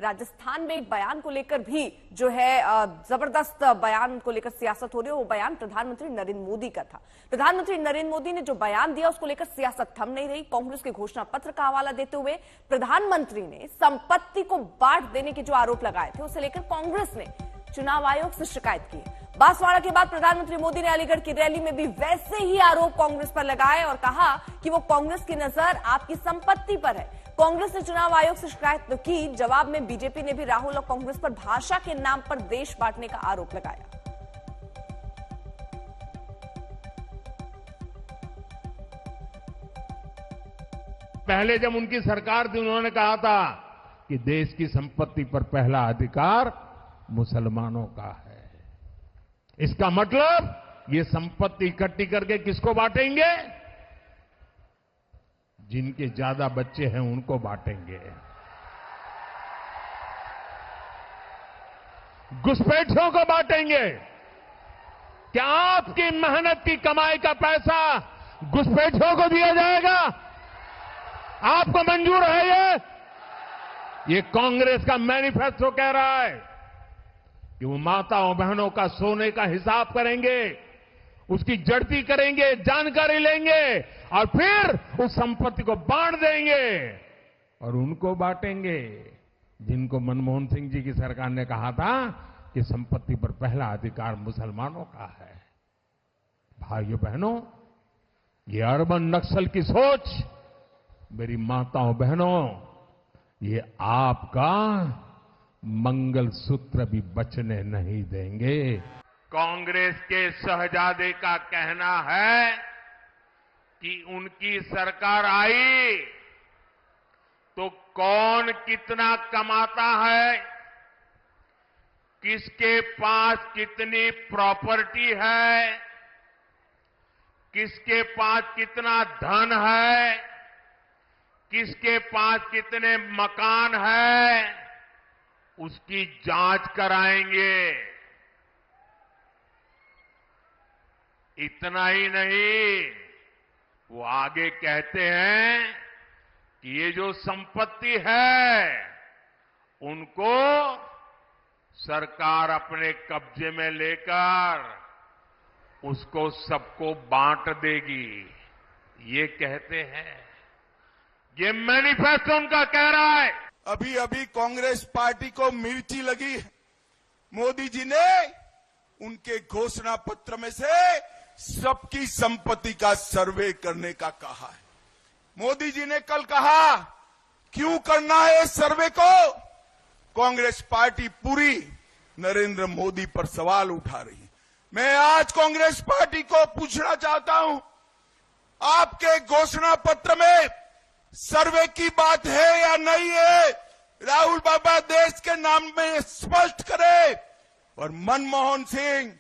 राजस्थान में एक बयान को लेकर भी जो है जबरदस्त बयान को लेकर सियासत हो रही है। वो बयान प्रधानमंत्री नरेंद्र मोदी का था। प्रधानमंत्री नरेंद्र मोदी ने जो बयान दिया उसको लेकर सियासत थम नहीं रही। कांग्रेस के घोषणा पत्र का हवाला देते हुए प्रधानमंत्री ने संपत्ति को बांट देने के जो आरोप लगाए थे उसे लेकर कांग्रेस ने चुनाव आयोग से शिकायत की। बांसवाड़ा के बाद प्रधानमंत्री मोदी ने अलीगढ़ की रैली में भी वैसे ही आरोप कांग्रेस पर लगाए और कहा कि वो कांग्रेस की नजर आपकी संपत्ति पर है। कांग्रेस ने चुनाव आयोग से शिकायत तो की, जवाब में बीजेपी ने भी राहुल और कांग्रेस पर भाषा के नाम पर देश बांटने का आरोप लगाया। पहले जब उनकी सरकार थी उन्होंने कहा था कि देश की संपत्ति पर पहला अधिकार मुसलमानों का है। इसका मतलब ये संपत्ति इकट्ठी करके किसको बांटेंगे? जिनके ज्यादा बच्चे हैं उनको बांटेंगे। घुसपैठियों को बांटेंगे। क्या आपकी मेहनत की कमाई का पैसा घुसपैठियों को दिया जाएगा? आपको मंजूर है? ये कांग्रेस का मैनिफेस्टो कह रहा है कि वो माताओं बहनों का सोने का हिसाब करेंगे, उसकी जड़ती करेंगे, जानकारी लेंगे और फिर उस संपत्ति को बांट देंगे और उनको बांटेंगे जिनको मनमोहन सिंह जी की सरकार ने कहा था कि संपत्ति पर पहला अधिकार मुसलमानों का है। भाइयों बहनों, ये अर्बन नक्सल की सोच, मेरी माताओं बहनों, ये आपका मंगलसूत्र भी बचने नहीं देंगे। कांग्रेस के शहजादे का कहना है कि उनकी सरकार आई तो कौन कितना कमाता है, किसके पास कितनी प्रॉपर्टी है, किसके पास कितना धन है, किसके पास कितने मकान है, उसकी जांच कराएंगे। इतना ही नहीं, वो आगे कहते हैं कि ये जो संपत्ति है उनको सरकार अपने कब्जे में लेकर उसको सबको बांट देगी, ये कहते हैं। ये मैनिफेस्टो उनका कह रहा है। अभी अभी कांग्रेस पार्टी को मिर्ची लगी है। मोदी जी ने उनके घोषणा पत्र में से सबकी संपत्ति का सर्वे करने का कहा है। मोदी जी ने कल कहा क्यों करना है इस सर्वे को? कांग्रेस पार्टी पूरी नरेंद्र मोदी पर सवाल उठा रही है। मैं आज कांग्रेस पार्टी को पूछना चाहता हूं, आपके घोषणा पत्र में सर्वे की बात है या नहीं है? राहुल बाबा देश के नाम में स्पष्ट करे। और मनमोहन सिंह,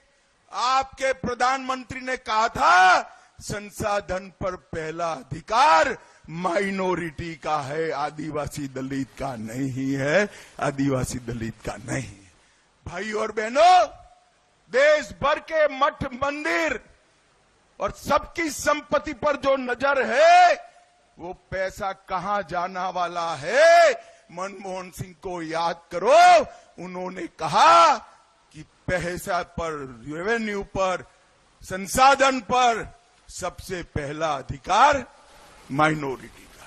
आपके प्रधानमंत्री ने कहा था संसाधन पर पहला अधिकार माइनॉरिटी का है, आदिवासी दलित का नहीं है, आदिवासी दलित का नहीं। भाई और बहनों, देश भर के मठ मंदिर और सबकी संपत्ति पर जो नजर है वो पैसा कहां जाना वाला है? मनमोहन सिंह को याद करो, उन्होंने कहा कि पैसा पर, रेवेन्यू पर, संसाधन पर सबसे पहला अधिकार माइनॉरिटी का।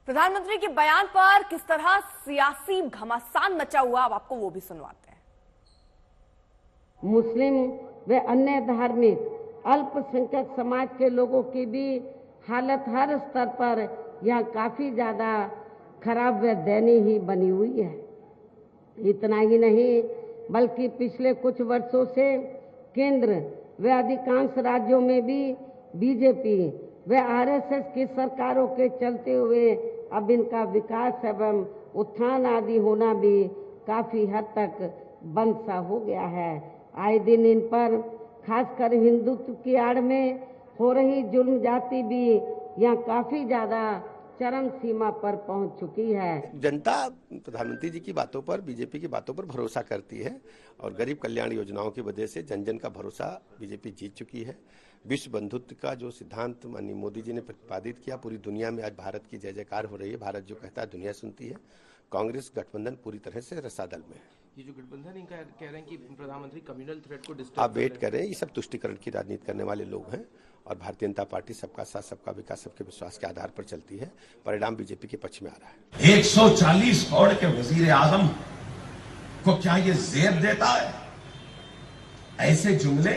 प्रधानमंत्री के बयान पर किस तरह सियासी घमासान मचा हुआ, अब आपको वो भी सुनवाते हैं। मुस्लिम व अन्य धार्मिक अल्पसंख्यक समाज के लोगों की भी हालत हर स्तर पर यहाँ काफी ज्यादा खराब व दयनीय ही बनी हुई है। इतना ही नहीं बल्कि पिछले कुछ वर्षों से केंद्र व अधिकांश राज्यों में भी बीजेपी व आरएसएस की सरकारों के चलते हुए अब इनका विकास एवं उत्थान आदि होना भी काफी हद तक बंद सा हो गया है। आए दिन इन पर खासकर हिंदुत्व की आड़ में हो रही जुल्म जाति भी यहाँ काफी ज्यादा चरम सीमा पर पहुंच चुकी है। जनता प्रधानमंत्री जी की बातों पर, बीजेपी की बातों पर भरोसा करती है और गरीब कल्याण योजनाओं की वजह से जन जन का भरोसा बीजेपी जीत चुकी है। विश्व बंधुत्व का जो सिद्धांत माननीय मोदी जी ने प्रतिपादित किया, पूरी दुनिया में आज भारत की जय जयकार हो रही है। भारत जो कहता है दुनिया सुनती है। कांग्रेस गठबंधन पूरी तरह से रसातल में है। ये जो गठबंधन इनका कह रहे हैं कि प्रधानमंत्री कम्युनल थ्रेड को डिस्टर्ब आप वेट करें, ये सब तुष्टिकरण की राजनीति करने वाले लोग हैं और भारतीय जनता पार्टी सबका साथ सबका विकास सबके विश्वास के आधार पर चलती है। परिणाम बीजेपी के पक्ष में आ रहा है। 140 करोड़ के वजीर आजम को क्या ये जेब देता है ऐसे जुमले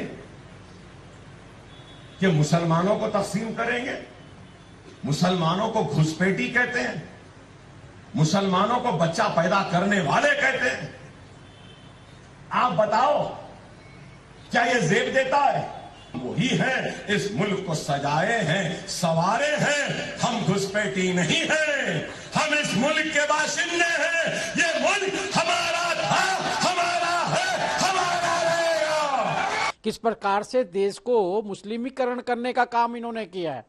कि मुसलमानों को तकसीम करेंगे, मुसलमानों को घुसपैठी कहते हैं, मुसलमानों को बच्चा पैदा करने वाले कहते हैं। आप बताओ क्या ये जेब देता है? वही है, इस मुल्क को सजाए हैं, सवारे हैं, हम घुसपैठी नहीं हैं, हम इस मुल्क के बाशिंदे हैं। ये मुल्क हमारा था, हमारा है, हमारा रहेगा। किस प्रकार से देश को मुस्लिमीकरण करने का काम इन्होंने किया है।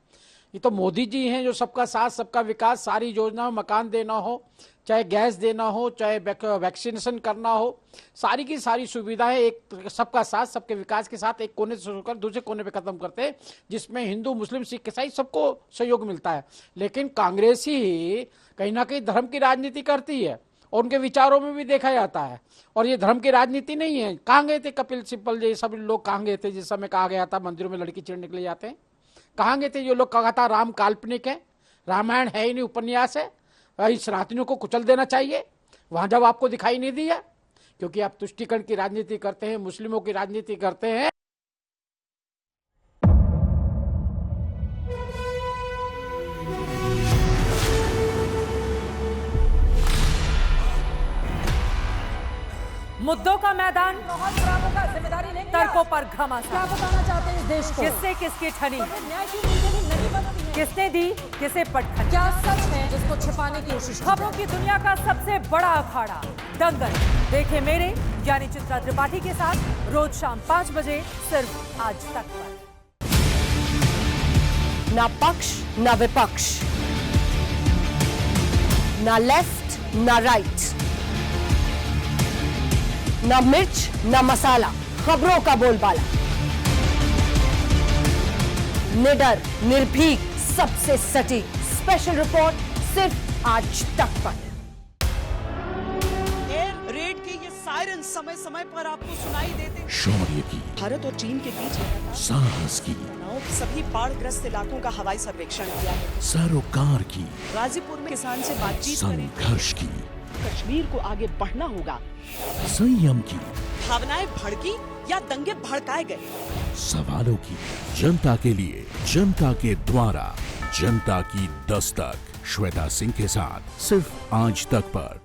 ये तो मोदी जी हैं जो सबका साथ सबका विकास, सारी योजना, मकान देना हो, चाहे गैस देना हो, चाहे वैक्सीनेशन करना हो, सारी की सारी सुविधाएं एक सबका साथ सबके विकास के साथ एक कोने से शुरू कर दूसरे कोने पे खत्म करते हैं, जिसमें हिंदू मुस्लिम सिख ईसाई सबको सहयोग मिलता है। लेकिन कांग्रेस ही कहीं ना कहीं धर्म की राजनीति करती है और उनके विचारों में भी देखा जाता है। और ये धर्म की राजनीति नहीं है। कहाँ गए थे कपिल सिब्बल ये सब लोग, कहाँ गए थे जिस समय कहा गया था मंदिरों में लड़की छेड़ने के लिए जाते हैं? कहाँ गए थे जो लोग कहा था राम काल्पनिक है, रामायण है ही नहीं, उपन्यास है, इस सनातनियों को कुचल देना चाहिए? वहां जब आपको दिखाई नहीं दिया, क्योंकि आप तुष्टीकरण की राजनीति करते हैं, मुस्लिमों की राजनीति करते हैं। मुद्दों का मैदान, जिम्मेदारी लेंगे, तर्कों पर घमासान। क्या बताना चाहते हैं इस देश को? किससे किसकी ठनी, न्याय की नीति नहीं बनती है, किसने दी किसे पटखनी, क्या सच है जिसको छिपाने की कोशिश। खबरों की दुनिया का सबसे बड़ा अखाड़ा दंगल देखे मेरे यानी चित्रा त्रिपाठी के साथ रोज शाम 5 बजे सिर्फ आज तक पर। ना पक्ष ना विपक्ष, ना लेफ्ट ना राइट, ना मिर्च ना मसाला, खबरों का बोलबाला, निडर निर्भीक सबसे सटीक स्पेशल रिपोर्ट सिर्फ आज तक पर। एयर रेड के ये सायरन समय समय पर आपको सुनाई देते हैं। शौर्य की, भारत और चीन के बीच साहस की, सभी बाढ़ग्रस्त इलाकों का हवाई सर्वेक्षण किया है। सरोकार की, गाजीपुर में किसान से बातचीत करें। संघर्ष की, कश्मीर को आगे बढ़ना होगा। संयम की, भावनाएं भड़की या दंगे भड़काए गए, सवालों की, जनता के लिए, जनता के द्वारा, जनता की दस्तक। श्वेता सिंह के साथ सिर्फ आज तक पर।